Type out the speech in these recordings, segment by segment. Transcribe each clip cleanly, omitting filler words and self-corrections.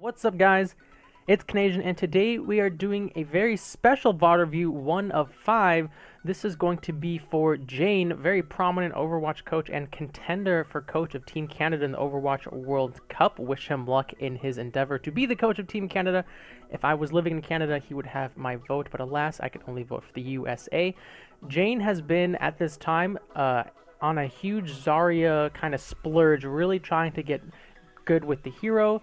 What's up, guys? It's Canadian, and today we are doing a very special VOD review, 1 of 5. This is going to be for Jayne, very prominent Overwatch coach and contender for coach of Team Canada in the Overwatch World Cup. Wish him luck in his endeavor to be the coach of Team Canada. If I was living in Canada, he would have my vote, but alas, I can only vote for the USA. Jayne has been, at this time, on a huge Zarya kind of splurge, really trying to get good with the hero.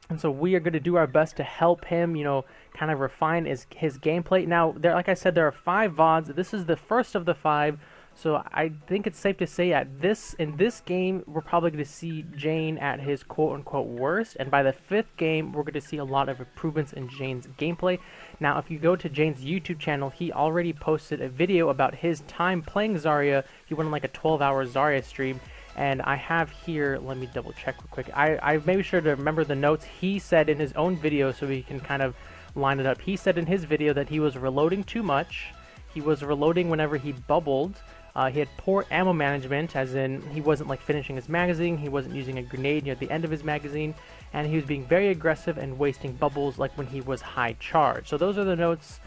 And so we are going to do our best to help him, kind of refine his gameplay. Now, like I said, there are 5 VODs. This is the first of the 5. So I think it's safe to say in this game, we're probably going to see Jayne at his quote-unquote worst. And by the 5th game, we're going to see a lot of improvements in Jayne's gameplay. Now, if you go to Jayne's YouTube channel, he already posted a video about his time playing Zarya. He went on like a 12-hour Zarya stream. And I have here, let me double check real quick. I made sure to remember the notes he said in his own video so we can kind of line it up. He said in his video that he was reloading too much. He was reloading whenever he bubbled. He had poor ammo management, as in he wasn't like finishing his magazine. He wasn't using a grenade near the end of his magazine. And he was being very aggressive and wasting bubbles like when he was high charge. So those are the notes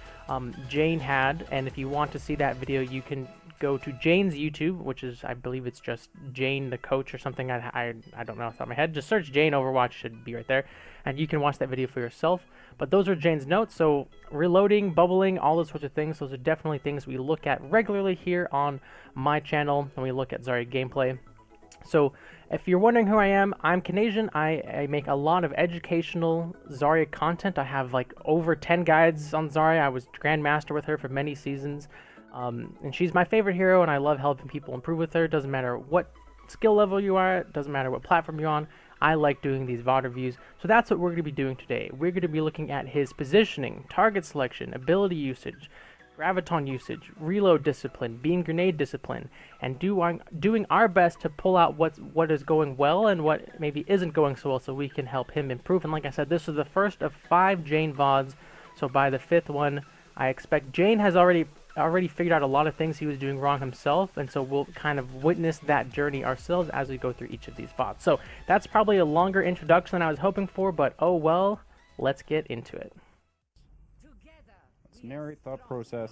Jayne had. And if you want to see that video, you can go to Jayne's YouTube, which is, I believe it's just Jayne the coach or something. I don't know off the top of my head. Just search Jayne Overwatch, should be right there, and you can watch that video for yourself. But those are Jayne's notes. So reloading, bubbling, all those sorts of things, those are definitely things we look at regularly here on my channel when we look at Zarya gameplay. So if you're wondering who I am, I'm Canadian. I make a lot of educational Zarya content. I have like over 10 guides on Zarya. I was Grandmaster with her for many seasons. And she's my favorite hero, and I love helping people improve with her. Doesn't matter what skill level you are at, doesn't matter what platform you're on. I like doing these VOD reviews. So that's what we're going to be doing today. We're going to be looking at his positioning, target selection, ability usage, graviton usage, reload discipline, beam grenade discipline, and doing our best to pull out what is going well and what maybe isn't going so well so we can help him improve. And like I said, this is the first of 5 Jayne VODs. So by the 5th one, I expect Jayne has already figured out a lot of things he was doing wrong himself, and so we'll kind of witness that journey ourselves as we go through each of these VODs. So that's probably a longer introduction than I was hoping for, but oh well, let's get into it. Let's narrate thought process.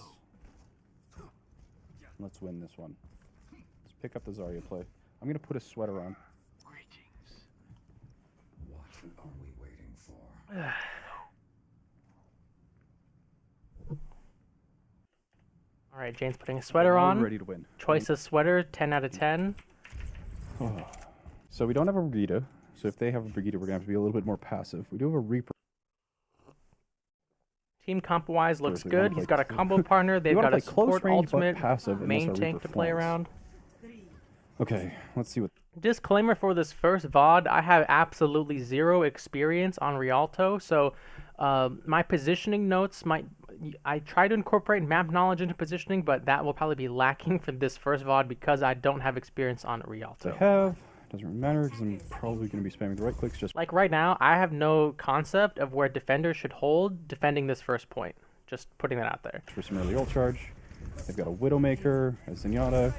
Let's win this one. Let's pick up the Zarya play. I'm gonna put a sweater on. Greetings. What are we waiting for? Alright, Jayne's putting a sweater on. Ready to win. Choice of sweater, 10 out of 10. So we don't have a Brigitte. So if they have a Brigitte, we're going to have to be a little bit more passive. We do have a Reaper. Team comp-wise looks good. He's got a combo partner. They've got a support ultimate, main tank to play around. Okay, let's see what... Disclaimer for this first VOD, I have absolutely 0 experience on Rialto, so my positioning notes I try to incorporate map knowledge into positioning, but that will probably be lacking for this first VOD because I don't have experience on Rialto. Doesn't really matter because I'm probably going to be spamming the right clicks just... Like right now, I have no concept of where defenders should hold defending this first point. Just putting that out there. For some early ult charge. They've got a Widowmaker, a Zenyatta.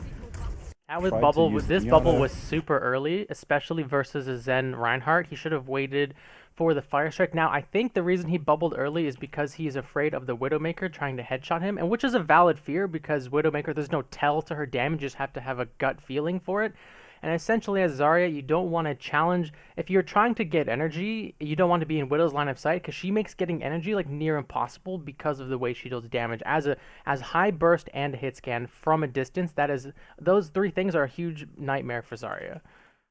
That was bubble. This bubble was super early, especially versus a Zen Reinhardt. He should have waited for the Fire Strike. Now, I think the reason he bubbled early is because he is afraid of the Widowmaker trying to headshot him, and which is a valid fear because Widowmaker, there's no tell to her damage, you just have to have a gut feeling for it. And essentially, as Zarya, you don't want to challenge. If you're trying to get energy, you don't want to be in Widow's line of sight because she makes getting energy like near impossible because of the way she deals damage. As high burst and a hit scan from a distance, those 3 things are a huge nightmare for Zarya.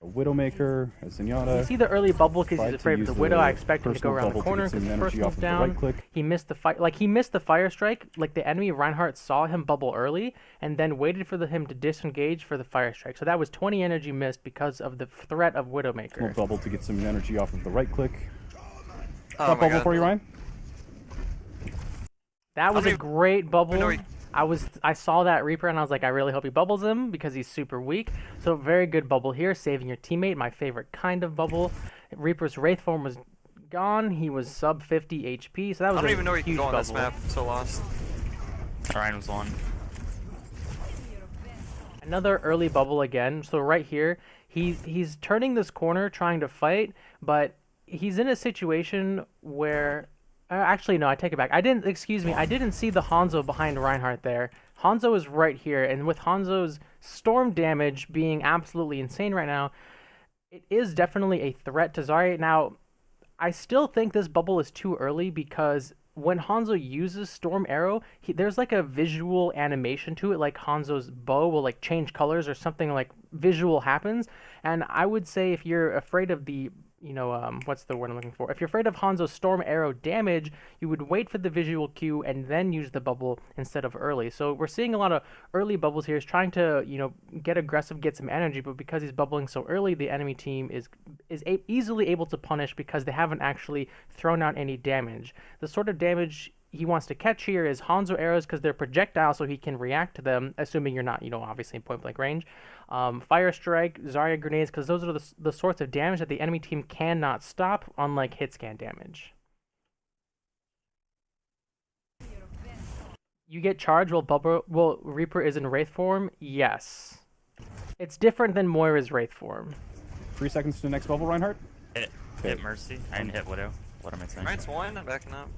A Widowmaker, a Zenyatta. You see the early bubble because he's afraid of the Widow. I expect him to go around the corner because the first one's down. He missed the Fire Strike. Like the enemy Reinhardt saw him bubble early and then waited for him to disengage for the Fire Strike. So that was 20 energy missed because of the threat of Widowmaker. Little bubble to get some energy off of the right click. Oh my bubble God. for you, Ryan. That was a great bubble. I saw that Reaper and I was like, I really hope he bubbles him because he's super weak. So very good bubble here, saving your teammate. My favorite kind of bubble. Reaper's Wraith form was gone. He was sub 50 HP, so that was a huge bubble. I don't even know he can go on this map. I'm so lost. Ryan was one. Another early bubble again. So right here, he's turning this corner trying to fight, but he's in a situation where actually no, I take it back. I didn't excuse me. I didn't see the Hanzo behind Reinhardt there. Hanzo is right here, and with Hanzo's storm damage being absolutely insane right now, it is definitely a threat to Zarya. Now, I still think this bubble is too early because when Hanzo uses Storm Arrow, there's like a visual animation to it, like Hanzo's bow will like change colors or something like visual happens. And I would say if you're afraid of the, what's the word I'm looking for? If you're afraid of Hanzo's Storm Arrow damage, you would wait for the visual cue and then use the bubble instead of early. So we're seeing a lot of early bubbles here. He's trying to, get aggressive, get some energy, but because he's bubbling so early, the enemy team is easily able to punish because they haven't actually thrown out any damage. The sort of damage he wants to catch here is Hanzo arrows because they're projectiles, so he can react to them, assuming you're not, obviously in point-blank range. Fire Strike, Zarya grenades, because those are the sorts of damage that the enemy team cannot stop, unlike hit scan damage. You get charged while Reaper is in Wraith form? Yes. It's different than Moira's Wraith form. 3 seconds to the next bubble, Reinhardt. Hit Mercy. I didn't hit Widow. What am I saying? Reinhardt's one, I'm backing up.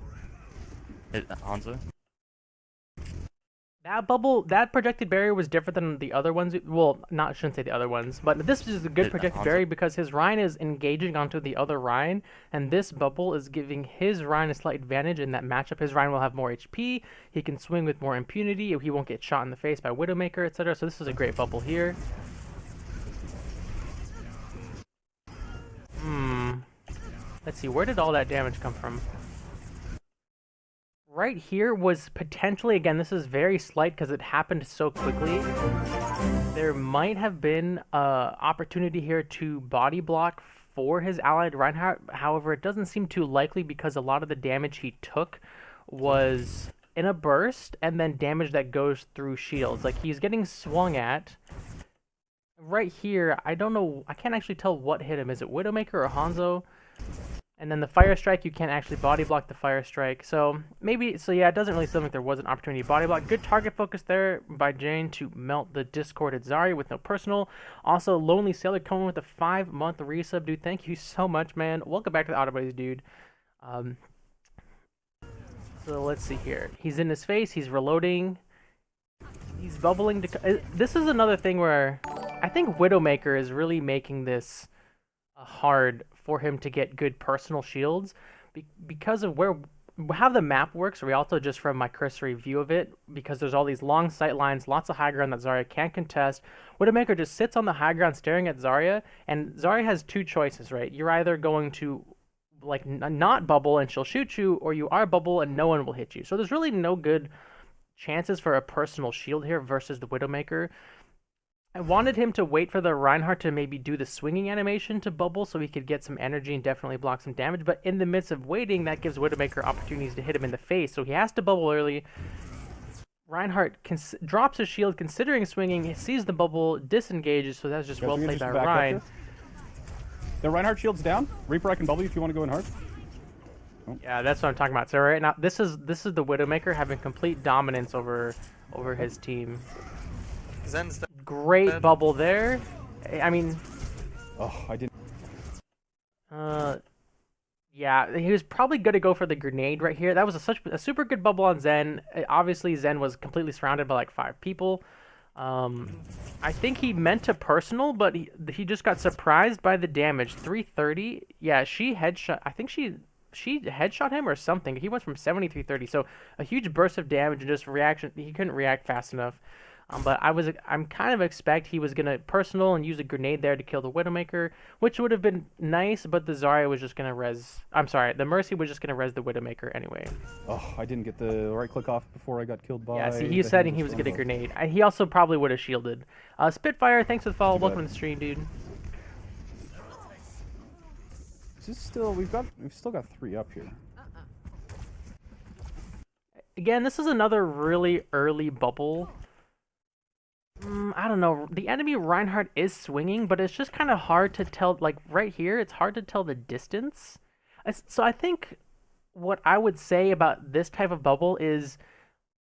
Hit Hanzo. That bubble, that projected barrier was different than the other ones. Well, I shouldn't say the other ones, but this is a good projected barrier because his Rhine is engaging onto the other Rhine, and this bubble is giving his Rhine a slight advantage in that matchup. His Rhine will have more HP, he can swing with more impunity, he won't get shot in the face by Widowmaker, etc. So this is a great bubble here. Let's see, where did all that damage come from? Right here was potentially, again, this is very slight because it happened so quickly. There might have been an opportunity here to body block for his allied Reinhardt. However, it doesn't seem too likely because a lot of the damage he took was in a burst and then damage that goes through shields. Like, he's getting swung at. Right here, I don't know, I can't actually tell what hit him. Is it Widowmaker or Hanzo? And then the Fire Strike, you can't actually body block the Fire Strike. So yeah, it doesn't really seem like there was an opportunity to body block. Good target focus there by Jayne to melt the discorded Zarya with no personal. Also, Lonely Sailor coming with a 5-month resub. Dude, thank you so much, man. Welcome back to the Autobodies, dude. So let's see here. He's in his face. He's reloading. He's bubbling. This is another thing where I think Widowmaker is really making this hard for him to get good personal shields because of how the map works. Rialto, just from my cursory view of it, because there's all these long sight lines, lots of high ground that Zarya can't contest. Widowmaker just sits on the high ground staring at Zarya, and Zarya has two choices, right? You're either going to like not bubble and she'll shoot you, or you are bubble and no one will hit you. So there's really no good chances for a personal shield here versus the Widowmaker. I wanted him to wait for the Reinhardt to maybe do the swinging animation to bubble so he could get some energy and definitely block some damage, but in the midst of waiting, that gives Widowmaker opportunities to hit him in the face, so he has to bubble early. Reinhardt drops his shield considering swinging, sees the bubble, disengages, so that's just well played by Ryan. The Reinhardt shield's down. Reaper, I can bubble you if you want to go in hard. Oh. Yeah, that's what I'm talking about. So right now, this is the Widowmaker having complete dominance over his team. Zen's Great dead. Bubble there. I mean, oh, I didn't. Yeah, he was probably going to go for the grenade right here. That was a super good bubble on Zen. Obviously, Zen was completely surrounded by like 5 people. I think he meant to personal, but he just got surprised by the damage. 330. Yeah, she headshot. I think she headshot him or something. He went from 70 to 330. So a huge burst of damage and just reaction. He couldn't react fast enough. But I'm kind of expect he was gonna personal and use a grenade there to kill the Widowmaker, which would have been nice. But the Zarya was just gonna res. I'm sorry, the Mercy was just gonna res the Widowmaker anyway. Oh, I didn't get the right click off before I got killed by. Yeah, see, he was setting he was gonna grenade. He also probably would have shielded. Spitfire, thanks for the follow. Welcome to the stream, dude. Is this still? We've still got 3 up here. Again, this is another really early bubble. I don't know. The enemy Reinhardt is swinging, but it's just kind of hard to tell. Like right here, it's hard to tell the distance. So I think what I would say about this type of bubble is,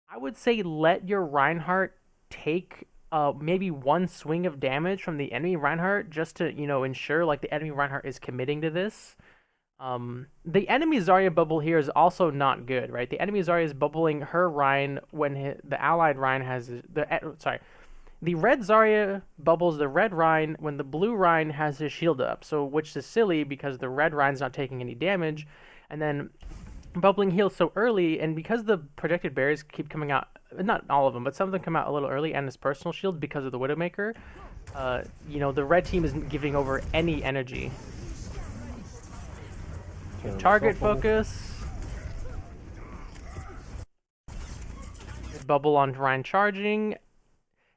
I would say let your Reinhardt take maybe 1 swing of damage from the enemy Reinhardt just to ensure like the enemy Reinhardt is committing to this. The enemy Zarya bubble here is also not good, right? The enemy Zarya is bubbling her Rein when the allied Rein has the red Zarya bubbles the red Rein when the blue Rein has his shield up. So which is silly because the red Rein's not taking any damage, and then bubbling heals so early, and because the projected barriers keep coming out, not all of them, but some of them come out a little early, and his personal shield because of the Widowmaker. The red team isn't giving over any energy. Target focus. Bubble on Rein charging.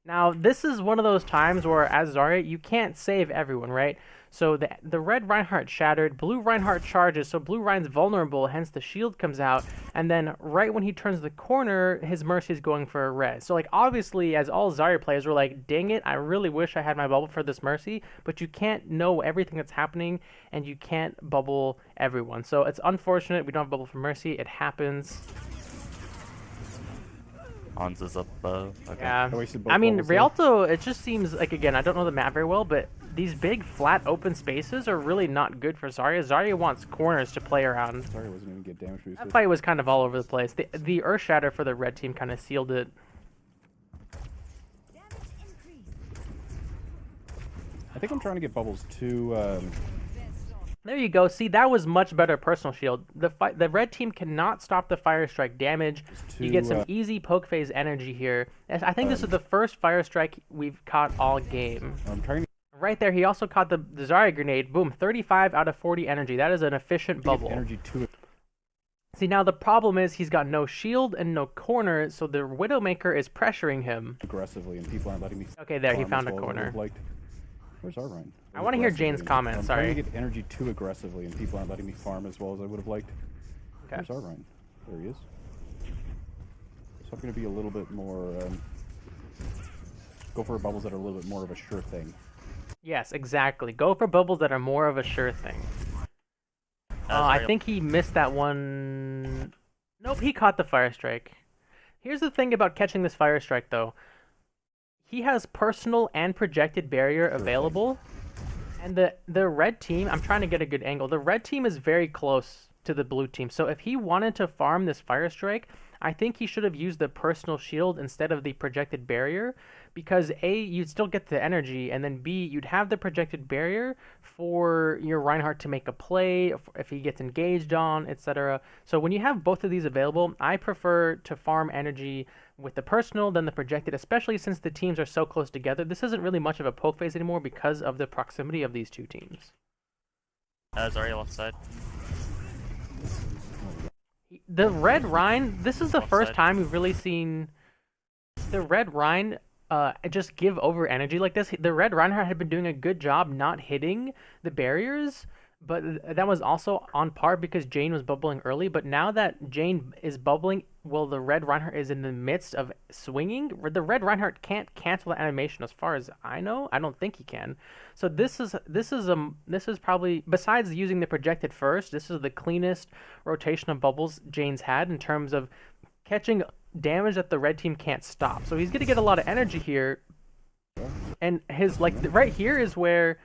Now, this is one of those times where, as Zarya, you can't save everyone, right? So the red Reinhardt shattered, blue Reinhardt charges, so blue Rein's vulnerable, hence the shield comes out, and then right when he turns the corner, his Mercy is going for a res. So, like, obviously, as all Zarya players were like, dang it, I really wish I had my bubble for this Mercy, but you can't know everything that's happening, and you can't bubble everyone. So it's unfortunate we don't have bubble for Mercy, it happens. Hans is up above. Okay. Yeah, I mean, bubbles there. Rialto, it just seems like, again, I don't know the map very well, but these big, flat, open spaces are really not good for Zarya. Zarya wants corners to play around. Zarya wasn't even get damage boosted. That fight was kind of all over the place. The Earth Shatter for the red team kind of sealed it. I think I'm trying to get bubbles too. There you go. See, that was much better personal shield. The red team cannot stop the Fire Strike damage. You get some easy poke phase energy here. I think this is the first Fire Strike we've caught all game. I'm trying to Right there, he also caught the Zarya grenade. Boom, 35 out of 40 energy. That is an efficient get bubble. energy to it. See, now the problem is he's got no shield and no corner, so the Widowmaker is pressuring him. Aggressively, and people aren't letting me. Okay, there, he farm found as a well as I corner. would've liked. Where's our Rein? I want to hear Jayne's comment, I'm sorry. trying to get energy too aggressively, and people aren't letting me farm as well as I would have liked. Okay. Where's our Rein? There he is. So I'm going to be a little bit more. Go for bubbles that are a little bit more of a sure thing. Yes, exactly. Go for bubbles that are more of a sure thing. I think he missed that one. Nope, he caught the Fire Strike. Here's the thing about catching this Fire Strike, though. He has personal and projected barrier available. And the red team, I'm trying to get a good angle. The red team is very close to the blue team. So if he wanted to farm this Fire Strike, I think he should have used the personal shield instead of the projected barrier, because A, you'd still get the energy, and then B, you'd have the projected barrier for your Reinhardt to make a play if he gets engaged on, etc. So when you have both of these available, I prefer to farm energy with the personal than the projected, especially since the teams are so close together. This isn't really much of a poke phase anymore because of the proximity of these two teams. Zarya left side. The red Rein, this is the Left first side. time we've really seen the red Rein just give over energy like this. The red Reinhardt had been doing a good job not hitting the barriers, but that was also on par because Jayne was bubbling early. But now that Jayne is bubbling, well, the red Reinhardt is in the midst of swinging. The red Reinhardt can't cancel the animation, as far as I know. I don't think he can. So this is probably, besides using the projected first, this is the cleanest rotation of bubbles Jayne's had in terms of catching damage that the red team can't stop. So he's gonna get a lot of energy here, and his right here is where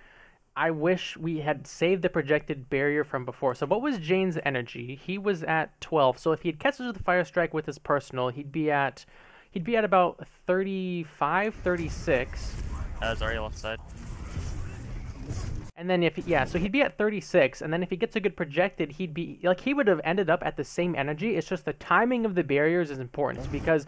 I wish we had saved the projected barrier from before. So what was Jayne's energy? He was at 12. So if he had catches the Fire Strike with his personal, he'd be at about 35, 36. Zarya left side. And then so he'd be at 36, and then if he gets a good projected, he'd be like, he would have ended up at the same energy. It's just the timing of the barriers is important, because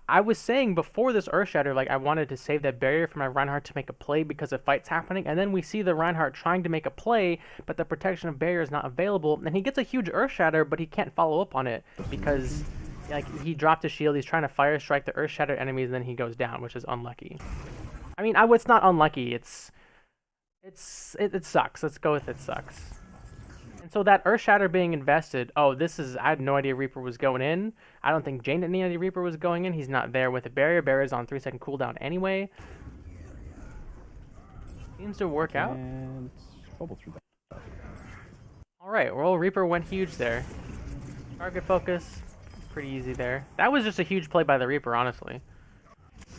I was saying before this Earth Shatter, like, I wanted to save that barrier for my Reinhardt to make a play because of fights happening, and then we see the Reinhardt trying to make a play, but the protection of barrier is not available, and he gets a huge Earth Shatter, but he can't follow up on it because, like, he dropped his shield, he's trying to Fire Strike the Earth Shatter enemies, and then he goes down, which is unlucky. I mean, it's not unlucky, it sucks. Let's go with it sucks. And so that Earth Shatter being invested, I had no idea Reaper was going in. I don't think Jayne had any idea Reaper was going in. He's not there with a barrier. Barrier's on 3-second cooldown anyway. Seems to work out. And bubble through that. Alright, well, Reaper went huge there. Target focus, pretty easy there. That was just a huge play by the Reaper, honestly.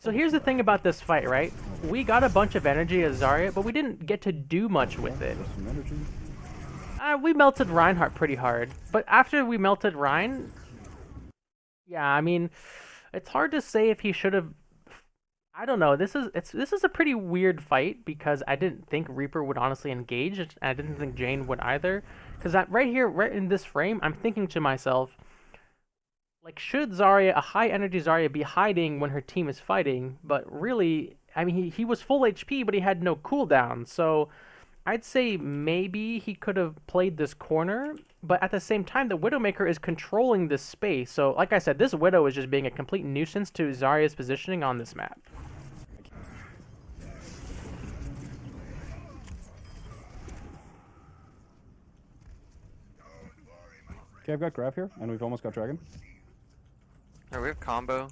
So here's the thing about this fight, right? We got a bunch of energy as Zarya, but we didn't get to do much with it. There's some energy. We melted Reinhardt pretty hard, but after we melted Rein, yeah, I mean, it's hard to say if he should have. I don't know. This is a pretty weird fight because I didn't think Reaper would honestly engage. And I didn't think Jayne would either. Because right here, right in this frame, I'm thinking to myself, like, should Zarya, a high energy Zarya, be hiding when her team is fighting? But really, I mean, he was full HP, but he had no cooldown. So I'd say maybe he could have played this corner, but at the same time, the Widowmaker is controlling this space. So, like I said, this Widow is just being a complete nuisance to Zarya's positioning on this map. Okay, I've got Graph here, and we've almost got Dragon. Alright, we have combo.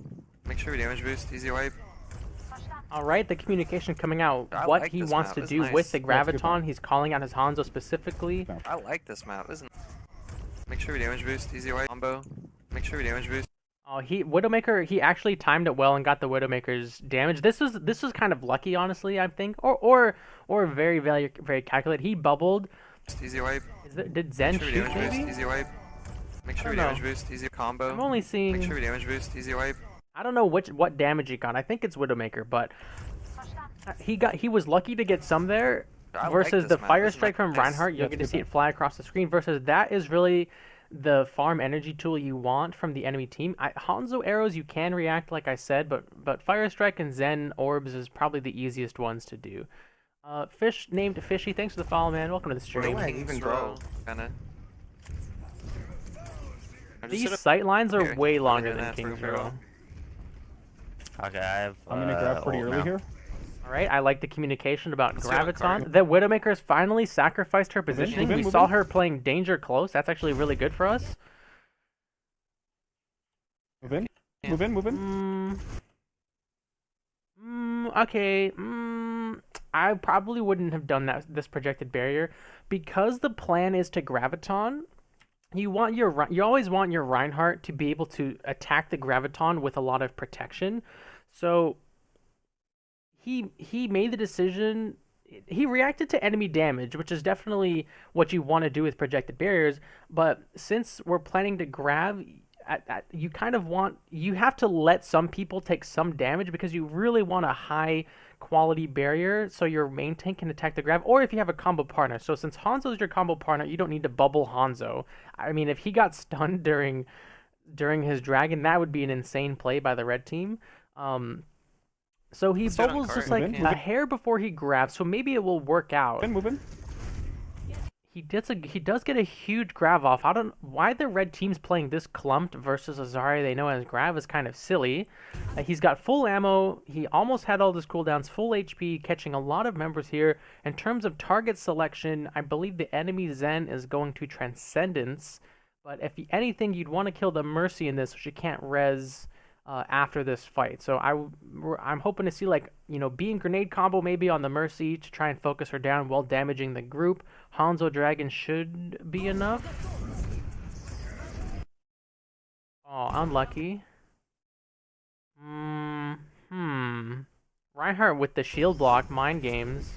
Make sure we damage boost, easy wipe. Alright, the communication coming out. I What like he this wants map, to it's do nice. with the Yeah, it's a good Graviton. map. He's calling out his Hanzo specifically. No. I like this map, isn't it? Make sure we damage boost, easy wipe. Combo. Make sure we damage boost. Oh, Widowmaker, he actually timed it well and got the Widowmaker's damage. This was kind of lucky, honestly, I think. Or very, very, very calculated. He bubbled. Easy wipe. Did Zen Make sure we shoot, damage boost, maybe? easy wipe. Make sure we don't know. damage boost, easy combo. I'm only seeing... Make sure we damage boost, easy wipe. I don't know what damage he got. I think it's Widowmaker, but he was lucky to get some there. I like Versus this the map. Fire This Strike map from is- Reinhardt, you'll That's get a to good see map. it fly across the screen. Versus that is really the farm energy tool you want from the enemy team. Hanzo arrows you can react, like I said, but Fire Strike and Zen orbs is probably the easiest ones to do. Fish named Fishy, thanks for the follow, man. Welcome to the stream. King's even Row, go? kinda. I just These hit a- sight lines are Okay, way I'm longer doing than that for King's a Row. Okay, I have. I'm gonna grab pretty ult early now. here. All right, I like the communication about Let's do it on Graviton. card. The Widowmaker has finally sacrificed her in, positioning. move in, We move saw in. her playing danger close. That's actually really good for us. Move in. Yeah. Move in, move in. Okay. I probably wouldn't have done this projected barrier because the plan is to Graviton. You always want your Reinhardt to be able to attack the Graviton with a lot of protection. So he made the decision. He reacted to enemy damage, which is definitely what you want to do with projected barriers. But since we're planning to grab, you have to let some people take some damage because you really want a high quality barrier so your main tank can attack the grab, or if you have a combo partner. So since Hanzo's your combo partner, you don't need to bubble Hanzo. I mean, if he got stunned during his dragon, that would be an insane play by the red team. So he Let's do it on bubbles card. just like Move in. a hair before he grabs, so maybe it will work out. Move in. He does get a huge grab off. I don't why the red team's playing this clumped versus a Zarya they know as grab is kind of silly. He's got full ammo. He almost had all his cooldowns, full HP, catching a lot of members here. In terms of target selection, I believe the enemy Zen is going to Transcendence. But if anything, you'd want to kill the Mercy in this, so she can't res after this fight. So I'm hoping to see, like, being grenade combo maybe on the Mercy to try and focus her down while damaging the group. Hanzo Dragon should be enough. Oh, unlucky. Reinhardt with the shield block, mind games.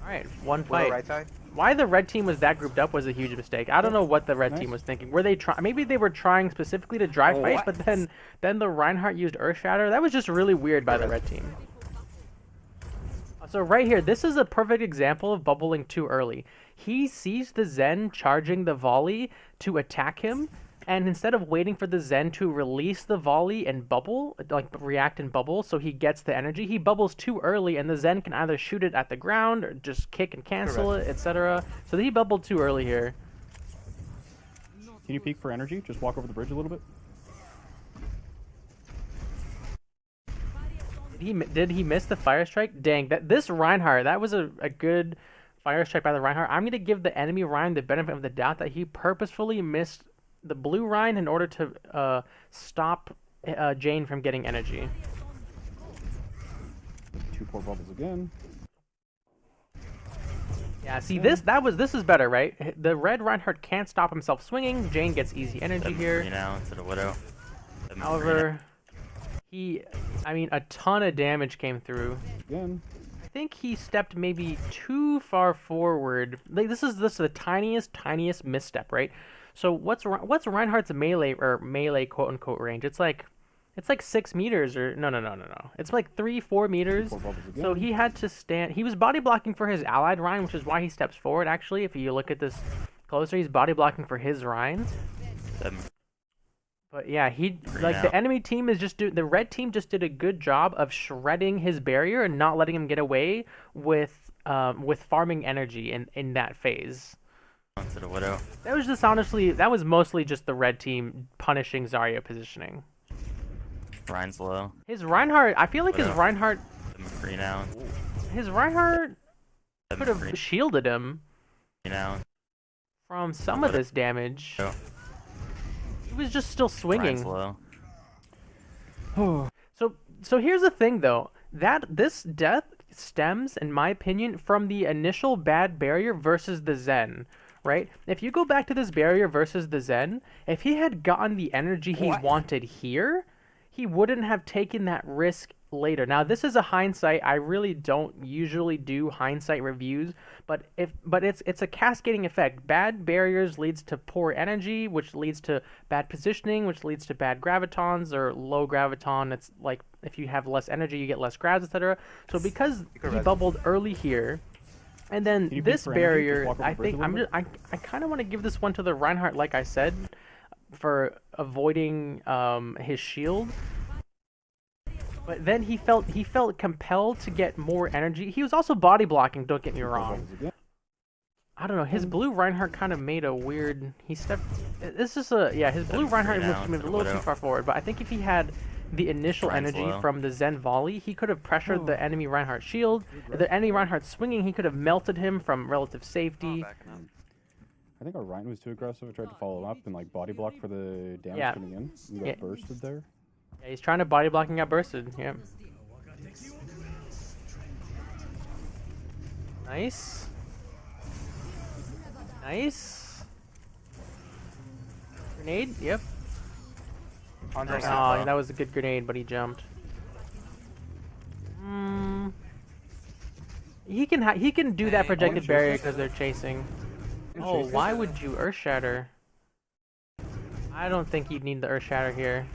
Alright, one Widow fight. right side. Why the red team was that grouped up was a huge mistake. I don't know what the red Nice. team was thinking. Were they maybe they were trying specifically to dry fight, What? but then the Reinhardt used Earth Shatter. That was just really weird by the red team. So right here, this is a perfect example of bubbling too early. He sees the Zen charging the volley to attack him, and instead of waiting for the Zen to release the volley and bubble, like react and bubble, so he gets the energy, he bubbles too early, and the Zen can either shoot it at the ground or just kick and cancel it, etc. So he bubbled too early here. Can you peek for energy? Just walk over the bridge a little bit. Did he miss the fire strike? Dang, this Reinhardt, that was a good fire strike by the Reinhardt. I'm gonna give the enemy Rein the benefit of the doubt that he purposefully missed the blue Rein in order to stop Jayne from getting energy. 2 poor bubbles again. Yeah, see this is better, right? The red Reinhardt can't stop himself swinging. Jayne gets easy energy 7-3 here. now instead of Widow. 7-3 However, a ton of damage came through. Again. think he stepped maybe too far forward. Like this is the tiniest misstep, right? So what's Reinhardt's melee quote unquote range? It's like 6 meters or no. It's like 3-4 meters. Four bubbles again. So he had to stand. He was body blocking for his allied Rhine, which is why he steps forward. Actually, if you look at this closer, he's body blocking for his Rhines. But yeah, the enemy team is the red team just did a good job of shredding his barrier and not letting him get away with farming energy in that phase. Onto the Widow. That was mostly just the red team punishing Zarya positioning. Ryan's low. His Reinhardt, I feel like his Widow. Reinhardt McCree now. could have shielded him Now. from some of this damage. Widow. He was just still swinging. Ryan's low. So here's the thing though, that this death stems, in my opinion, from the initial bad barrier versus the Zen, right? If you go back to this barrier versus the Zen, if he had gotten the energy he wanted here, he wouldn't have taken that risk later. Now this is a hindsight. I really don't usually do hindsight reviews, but it's a cascading effect. Bad barriers leads to poor energy, which leads to bad positioning, which leads to bad gravitons or low graviton. It's like if you have less energy, you get less grabs, etc. So because he bubbled early here, and then this barrier, I think I kind of want to give this one to the Reinhardt, like I said, for avoiding his shield. But then he felt compelled to get more energy. He was also body blocking, don't get me wrong. I don't know, his blue Reinhardt kind of made a weird... His blue Reinhardt moved a little too far forward, but I think if he had the initial energy from the Zen volley, he could have pressured the enemy Reinhardt shield. If the enemy Reinhardt swinging, he could have melted him from relative safety. I think our Ryan was too aggressive. I tried to follow him up and like body block for the damage coming in. We got bursted there. Yeah, he's trying to body block and got bursted. Yeah. Nice. Nice. Grenade? Yep. Oh, that was a good grenade, but he jumped. He can do that projected barrier because they're chasing. Oh, why would you Earth Shatter? I don't think you'd need the Earth Shatter here.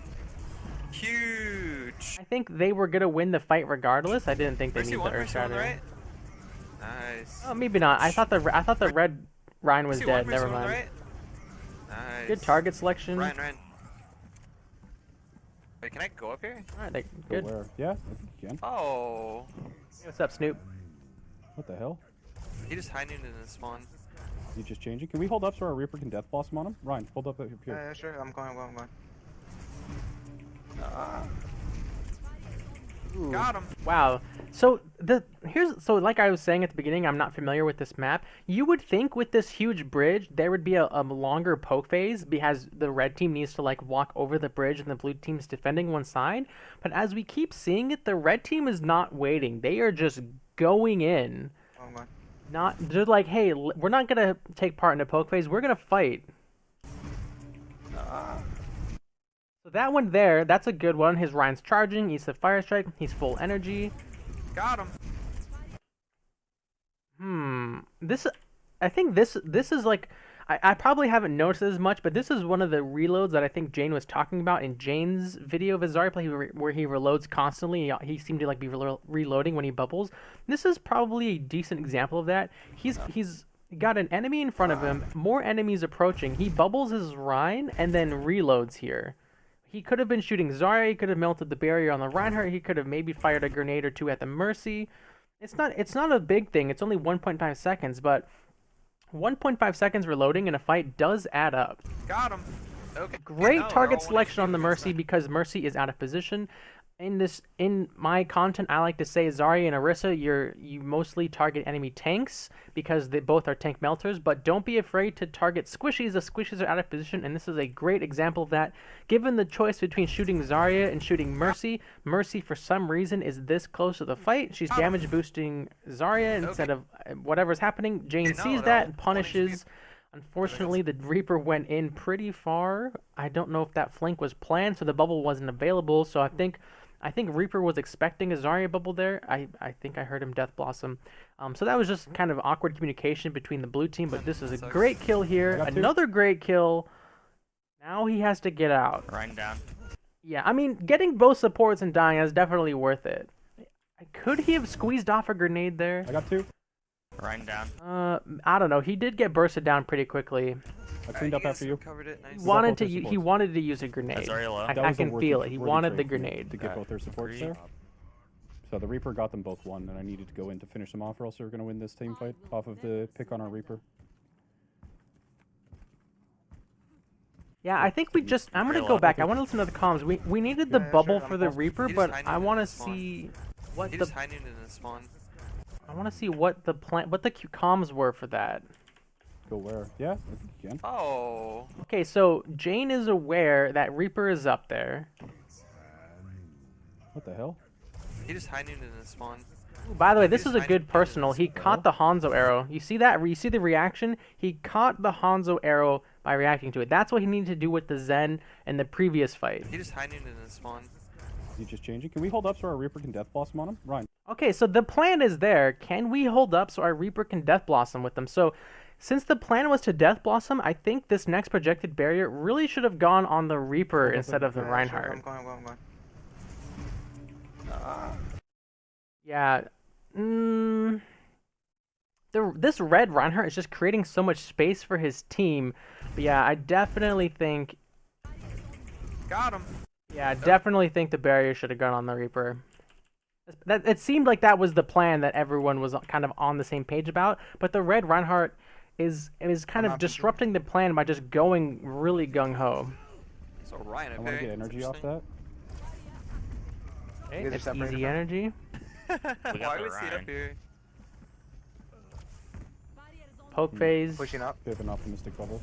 Huge. I think they were gonna win the fight regardless. I didn't think they needed the Earth Shatter. Right? Nice. Oh, maybe not. I thought the red Rhine was dead. Never mind. Right? Nice. Good target selection. Ryan. Wait, can I go up here? Alright, good. Where? Yeah, I think you can. Oh. Hey, what's up, Snoop? What the hell? He just high nooned in his spawn. You just changing? Can we hold up so our Reaper can Death Blossom on him? Ryan, hold up here. Yeah, sure. I'm going. Got him. Wow. So like I was saying at the beginning, I'm not familiar with this map. You would think with this huge bridge there would be a longer poke phase because the red team needs to like walk over the bridge and the blue team's defending one side. But as we keep seeing it, the red team is not waiting. They are just going in. Oh my. They're like, hey, we're not gonna take part in the poke phase. We're gonna fight. So that one there, that's a good one. His Ryan's charging. He's a fire strike. He's full energy. Got him. I think this is like, I probably haven't noticed as much, but this is one of the reloads that I think Jayne was talking about in Jayne's video of his Zarya play, where he reloads constantly. He seemed to like be reloading when he bubbles. This is probably a decent example of that. He's got an enemy in front of him, more enemies approaching. He bubbles his Rhine and then reloads here. He could have been shooting Zarya, he could have melted the barrier on the Reinhardt, he could have maybe fired a grenade or two at the Mercy. It's not a big thing, it's only 1.5 seconds, but 1.5 seconds reloading in a fight does add up. Got him. Okay. Great target selection on the Mercy because Mercy is out of position. In my content, I like to say Zarya and Orisa, you mostly target enemy tanks because they both are tank melters, but don't be afraid to target squishies. The squishies are out of position, and this is a great example of that. Given the choice between shooting Zarya and shooting Mercy, Mercy for some reason is this close to the fight. She's damage boosting Zarya instead of whatever's happening. Jayne sees that and punishes. Unfortunately, the Reaper went in pretty far. I don't know if that flank was planned, so the bubble wasn't available, so I think I think Reaper was expecting a Zarya bubble there. I think I heard him Death Blossom. So that was just kind of awkward communication between the blue team, but this is a great kill here. Another great kill. Now he has to get out. Ryan down. Yeah, I mean, getting both supports and dying is definitely worth it. Could he have squeezed off a grenade there? I got 2. Ryan down. I don't know. He did get bursted down pretty quickly. I cleaned up after you. Covered it. Nice. He wanted to use a grenade. I can feel it. He wanted the grenade. To get both their supports there. So the Reaper got them both 1, and I needed to go in to finish them off, or else they were going to win this team fight off of the pick on our Reaper. Yeah, I think we just... I'm going to go back. I want to listen to the comms. We needed the bubble for the Reaper, but I want to see what the... high noon in the spawn. I want to see what the comms were for that. Go where? Yeah, again. Oh. Okay, so Jayne is aware that Reaper is up there. What the hell? He just high noon in the spawn. Ooh, by the way, this is a good personal. He caught the Hanzo arrow. You see that? You see the reaction? He caught the Hanzo arrow by reacting to it. That's what he needed to do with the Zen in the previous fight. He just high noon in the spawn. You just change it? Can we hold up so our Reaper can Death Blossom on him? Ryan. Okay, so the plan is there. Can we hold up so our Reaper can Death Blossom with them? So, since the plan was to Death Blossom, I think this next projected barrier really should have gone on the Reaper instead of the Reinhardt. Sure, I'm going. Yeah. This red Reinhardt is just creating so much space for his team. But yeah, I definitely think... Got him. Yeah, I definitely think the barrier should have gone on the Reaper. It seemed like that was the plan that everyone was kind of on the same page about, but the red Reinhardt is kind of disrupting the plan by just going really gung-ho. So Ryan, I want to get energy off that. Okay, it's easy energy. Why was he up here? Poke phase. Pushing up. Bit of an optimistic bubble.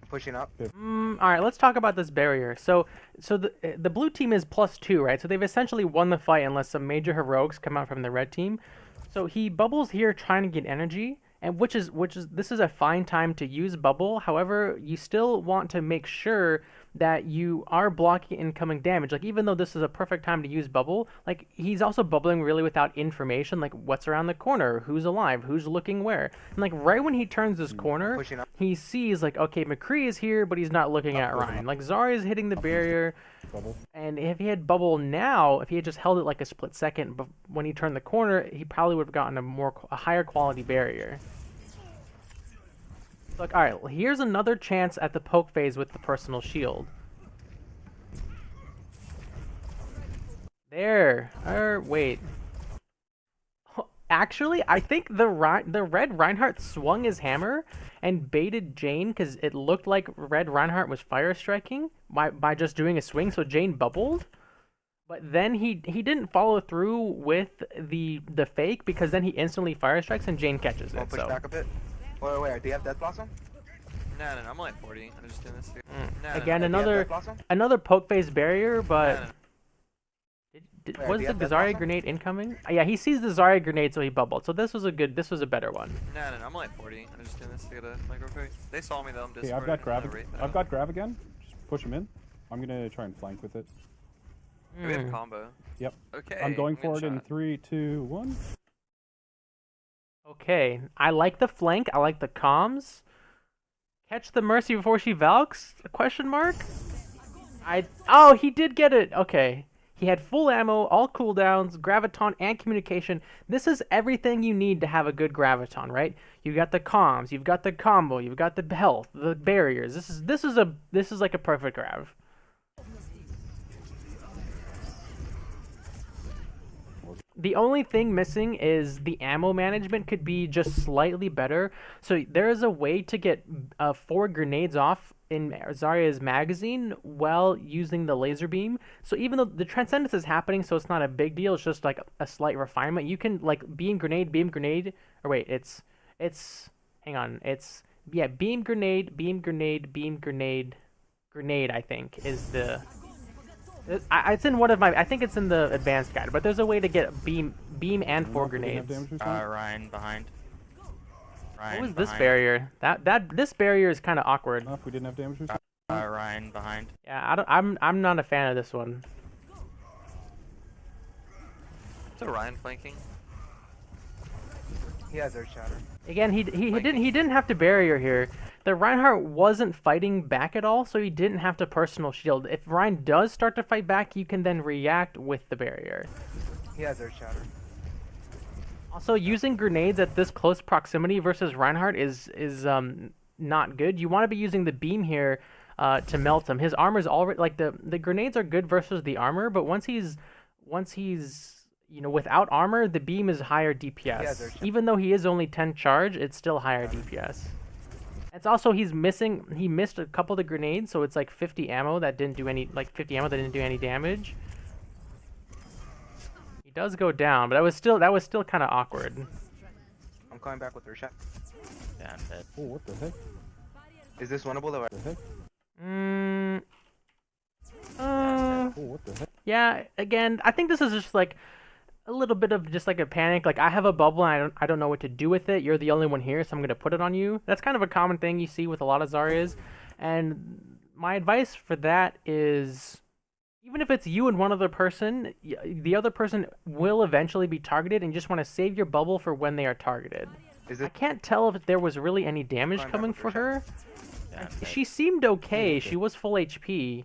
Pushing up. All right, let's talk about this barrier. So the blue team is +2, right? So they've essentially won the fight unless some major heroics come out from the red team. So he bubbles here trying to get energy, and which is this is a fine time to use bubble. However, you still want to make sure that you are blocking incoming damage. Like, even though this is a perfect time to use bubble, like, he's also bubbling really without information, like what's around the corner, who's alive, who's looking where. And like right when he turns this corner, he sees like, okay, McCree is here, but he's not looking at Ryan. Like, Zarya is hitting the barrier, and if he had bubble now, if he had just held it like a split second, but when he turned the corner, he probably would have gotten a higher quality barrier. Look, all right, here's another chance at the poke phase with the personal shield. There. Wait. Actually, I think the red Reinhardt swung his hammer and baited Jayne because it looked like red Reinhardt was fire striking by just doing a swing, so Jayne bubbled. But then he didn't follow through with the fake because then he instantly fire strikes and Jayne catches it. Push back a bit. Wait, do you have Death Blossom? No, I'm only at 40. I'm just doing this here. Again, another poke phase barrier, but was the Zarya grenade incoming? Yeah, he sees the Zarya grenade, so he bubbled. So this was a better one. No, I'm only at 40. I'm just doing this to get a micro quick. They saw me though. I'm I've got grab. I've got grab again. Just push him in. I'm gonna try and flank with it. We have a combo. Yep. Okay. I'm going for it in 3, 2, 1. Okay, I like the flank. I like the comms. Catch the Mercy before she Valks? Question mark? Oh, he did get it. Okay. He had full ammo, all cooldowns, graviton, and communication. This is everything you need to have a good graviton, right? You got the comms, you've got the combo, you've got the health, the barriers. This is like a perfect grav. The only thing missing is the ammo management could be just slightly better. So there is a way to get 4 grenades off in Zarya's magazine while using the laser beam. So even though the transcendence is happening, so it's not a big deal, it's just like a slight refinement. You can like beam grenade, or wait, hang on, yeah, beam grenade, grenade, I think, is the... It's in one of my... I think it's in the advanced guide, but there's a way to get beam and 4 grenades. Ryan behind. What was this barrier? This barrier is kind of awkward. If we didn't have damage. Ryan behind. Yeah, I'm not a fan of this one. So Ryan flanking. He has Earth Shatter. Again, he didn't have to barrier here. The Reinhardt wasn't fighting back at all, so he didn't have to personal shield. If Ryan does start to fight back, you can then react with the barrier. He has Earth Shatter. Also, using grenades at this close proximity versus Reinhardt is not good. You want to be using the beam here to melt him. His armor's already like the grenades are good versus the armor, but once he's you know, without armor, the beam is higher DPS. Even though he is only 10 charge, it's still higher DPS. It's also he missed a couple of the grenades, so it's like 50 ammo that didn't do any damage. He does go down, but that was still kind of awkward. I'm coming back with Earth Shatter. Yeah, I'm dead. Oh, what the heck? Is this winnable or? What the heck? Oh, what the heck? yeah, again, I think this is just like a little bit of just like a panic. Like, I have a bubble and I don't know what to do with it. You're the only one here, so I'm going to put it on you. That's kind of a common thing you see with a lot of Zaryas. And my advice for that is, even if it's you and one other person, the other person will eventually be targeted, and you just want to save your bubble for when they are targeted. I can't tell if there was really any damage coming for her. Yeah, She seemed okay. She was full HP.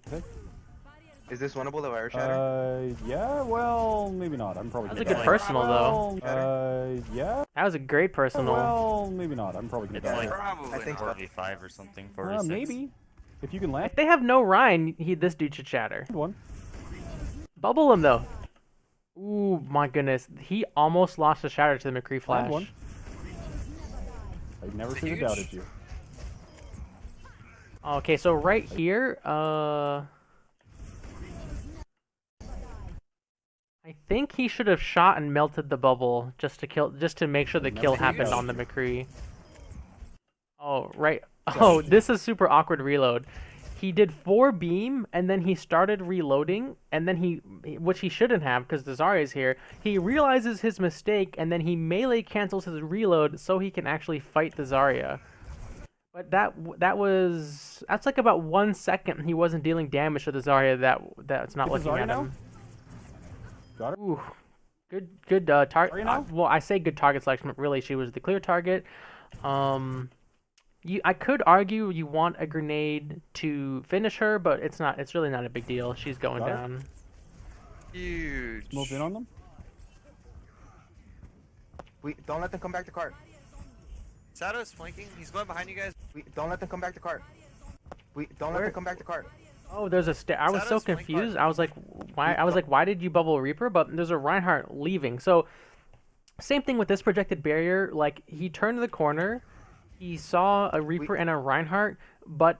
Is this winnable or Earth Shatter? Yeah, well, maybe not. I'm probably That was gonna a good die. personal, though. Yeah. That was a great personal. Well, maybe not. I'm probably gonna It's die. like Probably I think so. 4v5 or something. 4v6. Maybe. If you can land If they have no Ryan, this dude should shatter. one. Bubble him, though. Ooh, my goodness. He almost lost a shatter to the McCree Land flash. one. I never should have Huge. doubted you. Okay, so right here, I think he should have shot and melted the bubble just to make sure the kill Never happened doubted on the you. McCree. Oh, right. Oh, this is super awkward reload. He did 4 beam, and then he started reloading, and then which he shouldn't have because the Zarya is here. He realizes his mistake, and then he melee cancels his reload so he can actually fight the Zarya. But that's like about 1 second he wasn't dealing damage to the Zarya that's not Get the looking Zarya at now? him. Got it? Ooh, good target. Zarya now? Well, I say good target selection, but really she was the clear target. I could argue you want a grenade to finish her, but it's not. It's really not a big deal. She's going Got it. down. Huge. Move in on them. Don't let them come back to cart. Sadow's flanking. He's going behind you guys. Don't let them come back to cart. Don't let them come back to cart. Oh, there's a I was so Sadow's flank confused. part. I was like, why? I was like, why did you bubble Reaper? But there's a Reinhardt leaving. So, same thing with this projected barrier. Like, he turned the corner, he saw a Reaper and a Reinhardt, but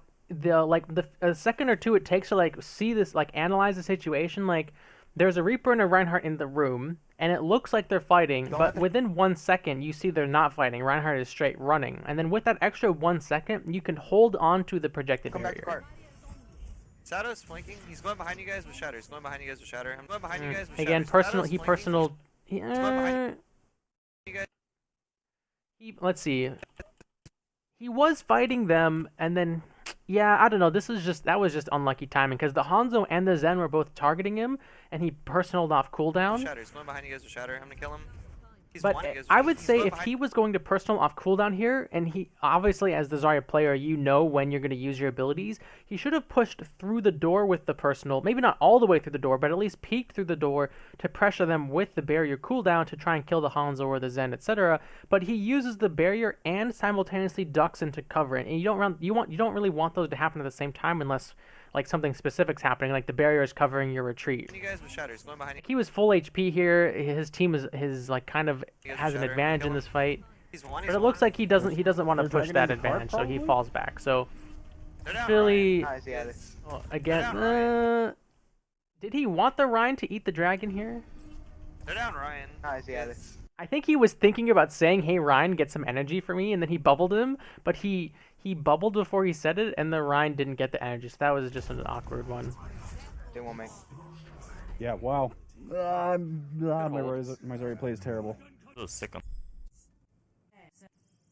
a second or two it takes to like see this, like analyze the situation. Like, there's a Reaper and a Reinhardt in the room, and it looks like they're fighting, but within 1 second you see they're not fighting. Reinhardt is straight running, and then with that extra 1 second, you can hold on to the projected Come back to barrier. cart. Sadow's flanking. He's going behind you guys with shatter. He's going behind you guys with shatter. I'm going behind you guys with Again, shatter. personal. Sadow's He flanking. personal. going behind you guys. Let's see. He was fighting them, and then, yeah, I don't know. That was just unlucky timing because the Hanzo and the Zen were both targeting him, and he personaled off cooldown. Shatter. He's going behind you guys with shatter. I'm gonna kill him. He's But wanting you guys I with- would he's say going if behind- he was going to personal off cooldown here, and he obviously, as the Zarya player, you know when you're going to use your abilities, he should have pushed through the door with the personal, maybe not all the way through the door, but at least peeked through the door to pressure them with the barrier cooldown to try and kill the Hanzo or the Zen, etc. But he uses the barrier and simultaneously ducks into cover, and you don't really want those to happen at the same time unless like something specific's happening, like the barrier is covering your retreat. You guys with shatter. He's going behind you. He was full HP here. His team is like kind of You guys has with an shatter. advantage Kill in him. this fight, He's one. but it looks like he doesn't want to They're push dragging that him to cart, advantage, so he probably? falls back. So They're down. really, Nice, yeah. again, They're down, did he want the Rhine to eat the dragon here? They're down, Ryan. Nice, yeah. Yes. I think he was thinking about saying, "Hey Ryan, get some energy for me," and then he bubbled him, but he bubbled before he said it, and the Ryan didn't get the energy, so that was just an awkward one. They won't make. Yeah, wow. My Zarya play is terrible. A little sick on.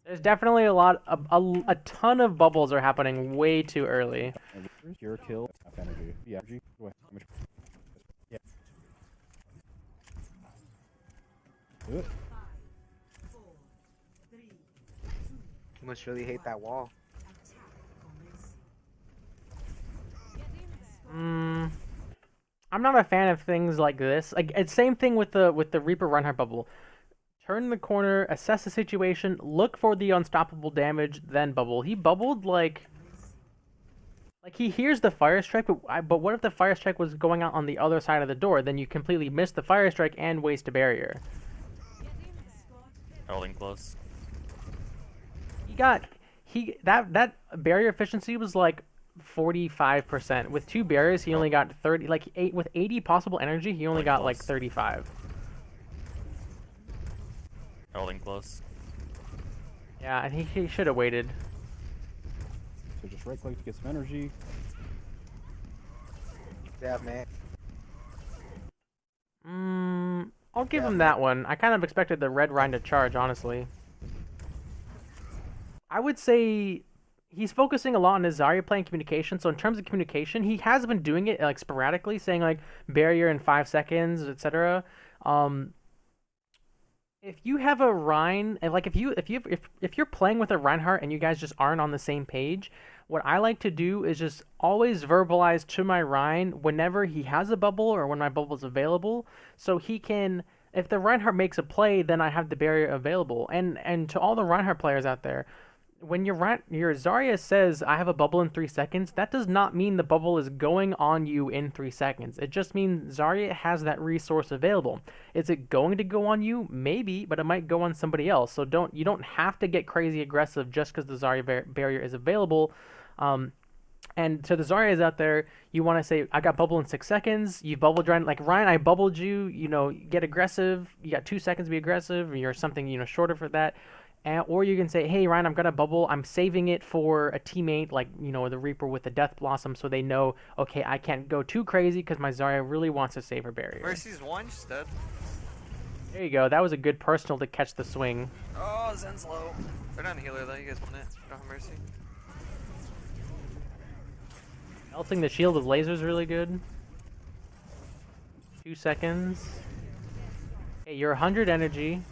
There's definitely a ton of bubbles are happening way too early. Your kill. Enough energy. Yeah, energy. Go ahead. How much- Yeah. Ugh. You must really hate that wall. I'm not a fan of things like this. Like it's same thing with the Reaper Reinhardt bubble. Turn the corner, assess the situation, look for the unstoppable damage, then bubble. He bubbled like he hears the fire strike, but what if the fire strike was going out on the other side of the door? Then you completely miss the fire strike and waste a barrier. Holding close. That barrier efficiency was like 45%. With 2 barriers, he only got 30. Like with 80 possible energy, he only got like 35. Holding close. Yeah, I think he should have waited. So just right click to get some energy. Yeah, man. I'll give him that one. I kind of expected the red Rhine to charge, honestly. I would say he's focusing a lot on his Zarya playing communication. So in terms of communication, he has been doing it like sporadically, saying like barrier in 5 seconds, etc. If you have a Rhine, and like if you're playing with a Reinhardt and you guys just aren't on the same page, what I like to do is just always verbalize to my Rhine whenever he has a bubble or when my bubble is available, so he can. If the Reinhardt makes a play, then I have the barrier available. And to all the Reinhardt players out there, when your Zarya says I have a bubble in 3 seconds, that does not mean the bubble is going on you in 3 seconds. It just means Zarya has that resource available. Is it going to go on you? Maybe, but it might go on somebody else. So you don't have to get crazy aggressive just because the Zarya barrier is available. And to the Zaryas out there, you want to say, I got bubble in 6 seconds. You bubbled Ryan. Like, Ryan, I bubbled you. You know, get aggressive. You got 2 seconds to be aggressive. Or you're something, shorter for that. Or you can say, hey, Ryan, I've got a bubble. I'm saving it for a teammate, like, the Reaper with the Death Blossom, so they know, okay, I can't go too crazy because my Zarya really wants to save her barrier. Mercy's 1, she's dead. There you go. That was a good personal to catch the swing. Oh, Zen's low. They're not a healer, though. You guys want it. Don't have Mercy. Melting the shield with laser is really good. 2 seconds. Okay, you're 100 energy.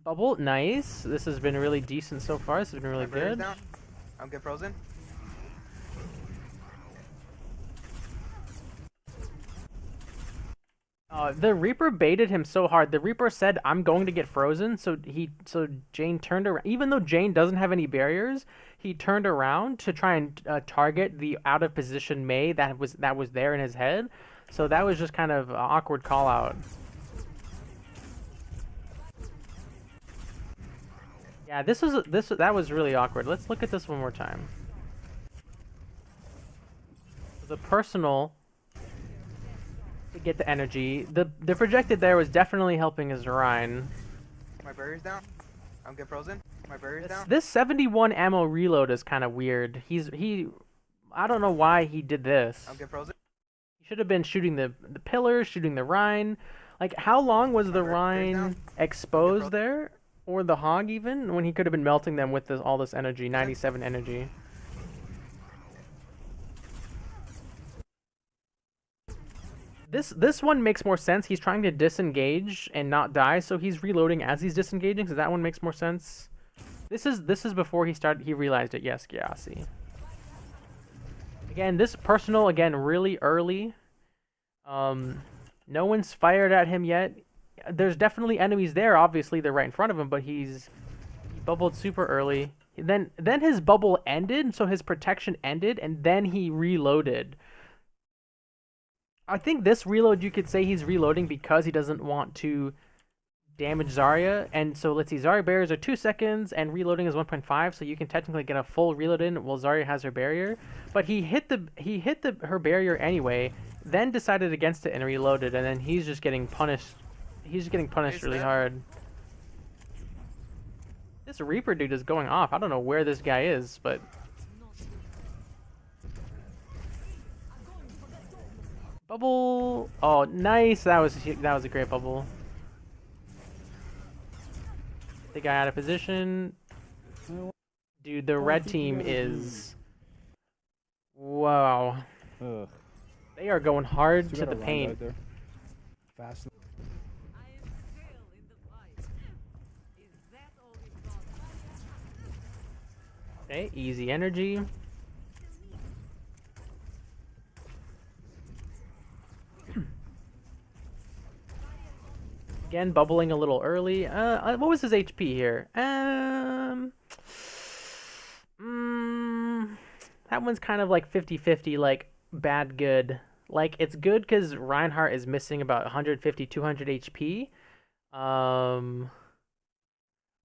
Bubble, nice. This has been really decent so far. This has been really good. Down. I'm get frozen. The Reaper baited him so hard. The Reaper said, "I'm going to get frozen." So Jayne turned around. Even though Jayne doesn't have any barriers, he turned around to try and target the out of position Mei that was there in his head. So that was just kind of an awkward call out. Yeah, that was really awkward. Let's look at this one more time. The personal to get the energy. The projected there was definitely helping his Rhine. My barrier's down. I'm get frozen. My barrier's down. This 71 ammo reload is kind of weird. I don't know why he did this. I'm get frozen. He should have been shooting the pillars, shooting the Rhine. Like, how long was the Rhine exposed there? Or the Hog even? When he could have been melting them with all this energy, 97 energy. This one makes more sense. He's trying to disengage and not die, so he's reloading as he's disengaging, so that one makes more sense. This is before he realized it. Yes, yeah, I see. Again, this personal, really early. No one's fired at him yet. There's definitely enemies there. Obviously, they're right in front of him, but he bubbled super early. Then his bubble ended, so his protection ended, and then he reloaded. I think this reload, you could say he's reloading because he doesn't want to damage Zarya. And so let's see, Zarya barriers are 2 seconds, and reloading is 1.5, so you can technically get a full reload in while Zarya has her barrier. But he hit her barrier anyway, then decided against it and reloaded, and then he's just getting punished. He's just getting punished really hard. This Reaper dude is going off. I don't know where this guy is, but... Bubble! Oh, nice! That was a great bubble. The guy out of position. Dude, the red team is... Wow. Ugh. They are going hard to the paint. Fast. Okay, easy energy. Again, bubbling a little early. What was his HP here? That one's kind of like 50-50, like bad, good. Like it's good because Reinhardt is missing about 150, 200 HP.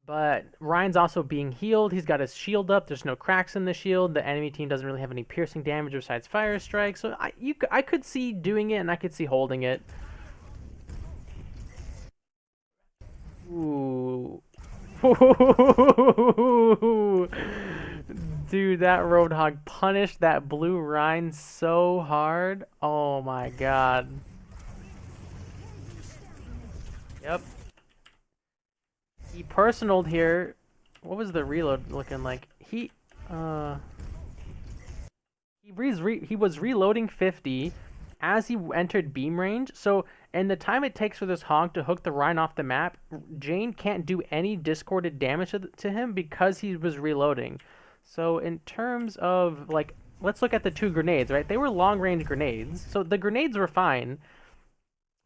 But Ryan's also being healed. He's got his shield up. There's no cracks in the shield. The enemy team doesn't really have any piercing damage besides fire strike. So I could see doing it and I could see holding it. Ooh. Dude, that Roadhog punished that blue Rhine so hard. Oh my god. Yep. He personaled here. What was the reload looking like? He was reloading 50 as he entered beam range. So in the time it takes for this Hog to hook the Rhine off the map, Jayne can't do any discorded damage to him because he was reloading. So in terms of, like, let's look at the two grenades, right? They were long-range grenades, so the grenades were fine.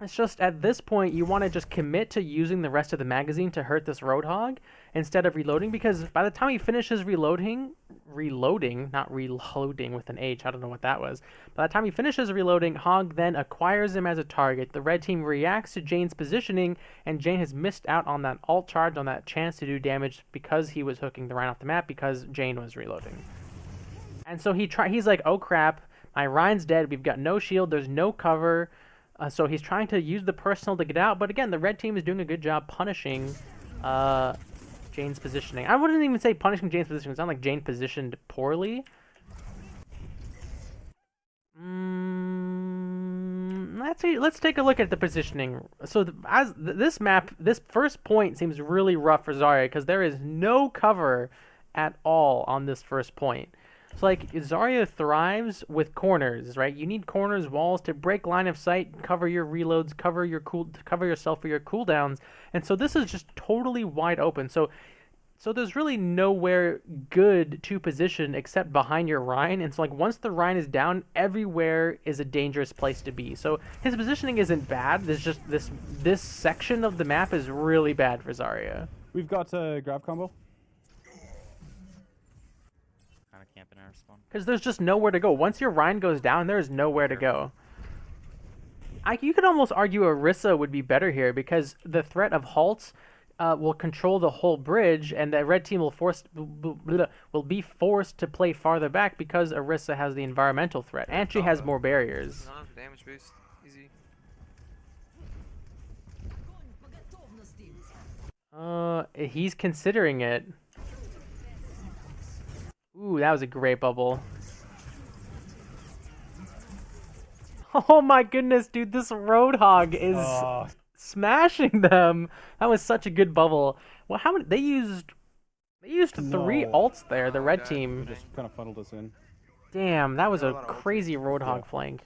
It's just at this point you want to just commit to using the rest of the magazine to hurt this Roadhog instead of reloading, because by the time he finishes reloading, not reloading with an H, I don't know what that was. By the time he finishes reloading, Hog then acquires him as a target. The red team reacts to Jayne's positioning, and Jayne has missed out on that ult charge, on that chance to do damage because he was hooking the Rhine off the map because Jayne was reloading. And so he's like, oh crap, my Rhine's dead, we've got no shield, there's no cover. So he's trying to use the personal to get out, but again, the red team is doing a good job punishing Jayne's positioning. I wouldn't even say punishing Jayne's positioning. It sounds like Jayne positioned poorly. Let's take a look at the positioning. So this map, this first point seems really rough for Zarya because there is no cover at all on this first point. So like Zarya thrives with corners, right? You need corners, walls to break line of sight, cover your reloads, cover yourself for your cooldowns. And so this is just totally wide open. So there's really nowhere good to position except behind your Rhine. And so like once the Rhine is down, everywhere is a dangerous place to be. So his positioning isn't bad. There's just this section of the map is really bad for Zarya. We've got a grab combo. Camping our spawn. Because there's just nowhere to go. Once your Rhine goes down, there is nowhere to go. You could almost argue Orisa would be better here because the threat of halts will control the whole bridge, and the red team will be forced to play farther back because Orisa has the environmental threat, and she has more barriers. Damage boost, easy. He's considering it. Ooh, that was a great bubble. Oh my goodness, dude, this Roadhog is smashing them. That was such a good bubble. Well, how many? They used 3 ults there, the red team. Just kind of funneled us in. Damn, that was a crazy Roadhog flank.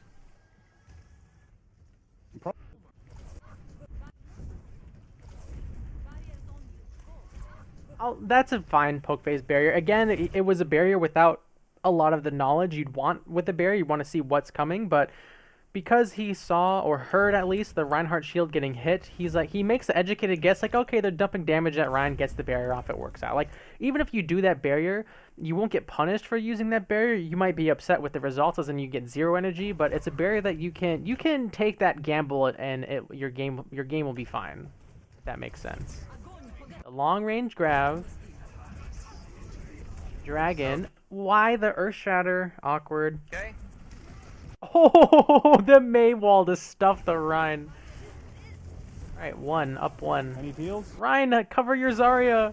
Oh, that's a fine poke phase barrier. Again, it was a barrier without a lot of the knowledge you'd want with a barrier. You want to see what's coming, but because he saw or heard at least the Reinhardt shield getting hit, he makes the educated guess like, okay, they're dumping damage at Ryan, gets the barrier off, it works out. Like even if you do that barrier, you won't get punished for using that barrier. You might be upset with the results as in you get 0 energy, but it's a barrier that you can take that gamble and your game will be fine. If that makes sense. A long range grab. Dragon. Why the Earth Shatter? Awkward. Okay. Oh, the Maywall to stuff the Rhine. Alright, up one. Any heals? Rhine, cover your Zarya.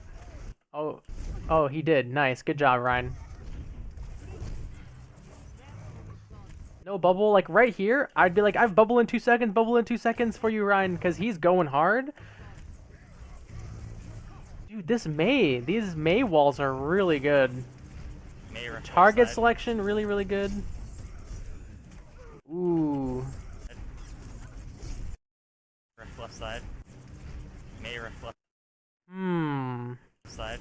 Oh, he did. Nice. Good job, Rhine. No bubble. Like right here, I'd be like, I've bubble in 2 seconds for you, Rhine, because he's going hard. Dude, these May walls are really good. Target selection, really, really good. Ooh. Rift left side. May rift left Hmm. side.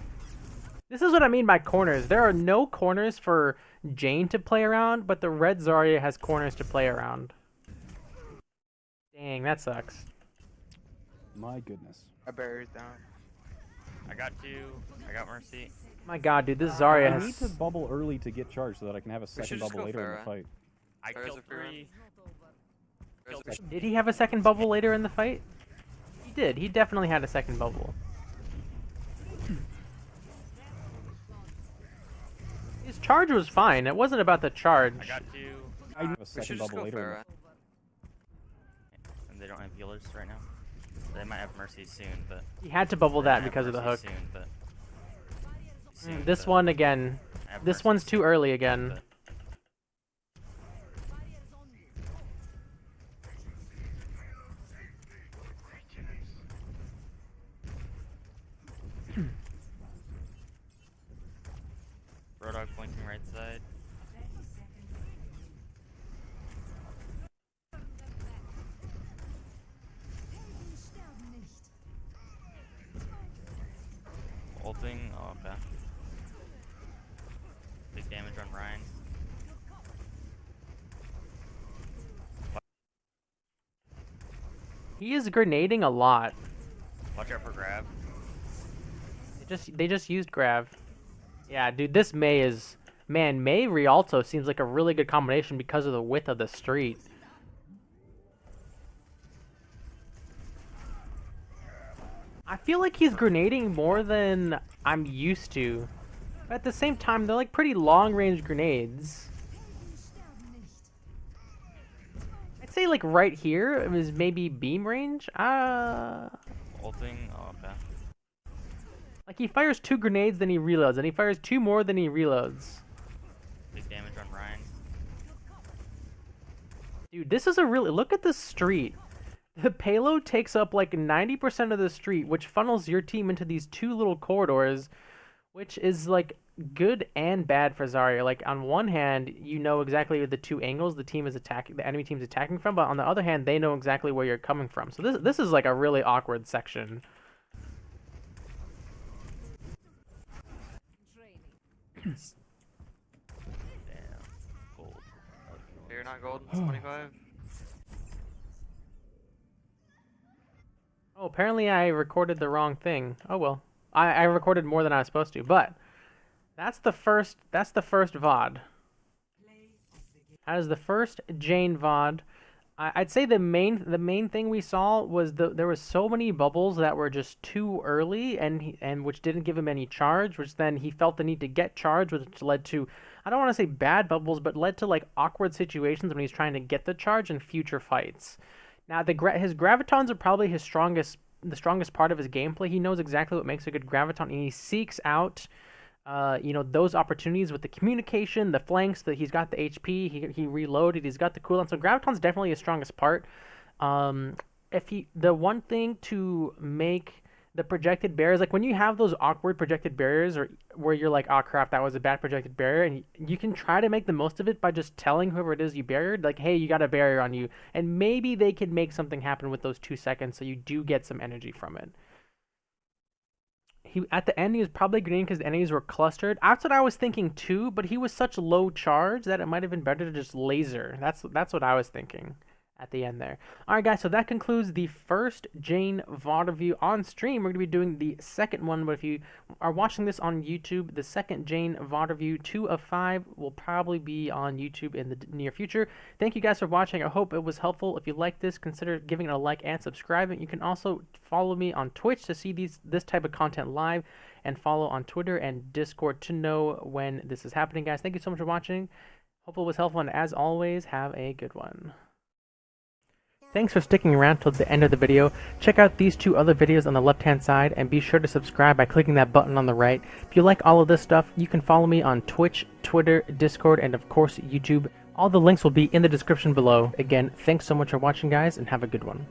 This is what I mean by corners. There are no corners for Jayne to play around, but the red Zarya has corners to play around. Dang, that sucks. My goodness. A barrier's down. I got you. I got Mercy. My god, dude, this Zarya I need has... to bubble early to get charged so that I can have a second should just bubble go later in the Pharah. fight. I There's killed a Pharah. 3. There's Killed a- Did he have a second bubble later in the fight? He did. He definitely had a second bubble. His charge was fine. It wasn't about the charge. I got you. I have a We second should just bubble go later. Pharah. And they don't have healers right now. They might have Mercy soon, but He had to bubble they that might have because of the Mercy hook. Soon, but soon, This but one again. I have This Mercy one's too soon, early again. but- Roadhog pointing right side. Ulting. Oh, okay. Big damage on Ryan. He is grenading a lot. Watch out for grab. They just used Grav. Yeah, dude, this Mei is... Man, Mei Rialto seems like a really good combination because of the width of the street. I feel like he's grenading more than I'm used to. But at the same time, they're like pretty long-range grenades. I'd say like right here is maybe beam range. Ulting. Oh, okay. Like he fires 2 grenades, then he reloads, and he fires 2 more, then he reloads. Big damage on Ryan. Dude, this is a really... Look at the street. The payload takes up like 90% of the street, which funnels your team into these 2 little corridors, which is like good and bad for Zarya. Like on one hand, you know exactly the 2 angles the enemy team's attacking from, but on the other hand, they know exactly where you're coming from. So this is like a really awkward section. Damn. Gold. You're not golden. 25. Oh, apparently I recorded the wrong thing. Oh well. I recorded more than I was supposed to, but that's the first VOD. That is the first Jayne VOD. I'd say the main thing we saw was there was so many bubbles that were just too early and which didn't give him any charge, which then he felt the need to get charge, which led to, I don't want to say bad bubbles, but led to like awkward situations when he's trying to get the charge in future fights. Now his gravitons are probably the strongest part of his gameplay. He knows exactly what makes a good graviton, and he seeks out those opportunities with the communication, the flanks, that he's got the HP, he reloaded, he's got the cooldown. So graviton's definitely his strongest part. The one thing to make the projected barriers, like when you have those awkward projected barriers or where you're like, oh crap, that was a bad projected barrier, and you can try to make the most of it by just telling whoever it is you barriered, like, hey, you got a barrier on you, and maybe they can make something happen with those 2 seconds so you do get some energy from it. At the end, he was probably green because the enemies were clustered. That's what I was thinking too, but he was such low charge that it might have been better to just laser. That's what I was thinking at the end there. Alright guys, so that concludes the first Jayne VOD review on stream. We're going to be doing the second one, but if you are watching this on YouTube, the second Jayne VOD review, 2 of 5, will probably be on YouTube in the near future. Thank you guys for watching. I hope it was helpful. If you like this, consider giving it a like and subscribing. You can also follow me on Twitch to see this type of content live, and follow on Twitter and Discord to know when this is happening, guys. Thank you so much for watching. Hope it was helpful, and as always, have a good one. Thanks for sticking around till the end of the video. Check out these 2 other videos on the left hand side, and be sure to subscribe by clicking that button on the right. If you like all of this stuff, you can follow me on Twitch, Twitter, Discord, and of course YouTube. All the links will be in the description below. Again, thanks so much for watching guys, and have a good one.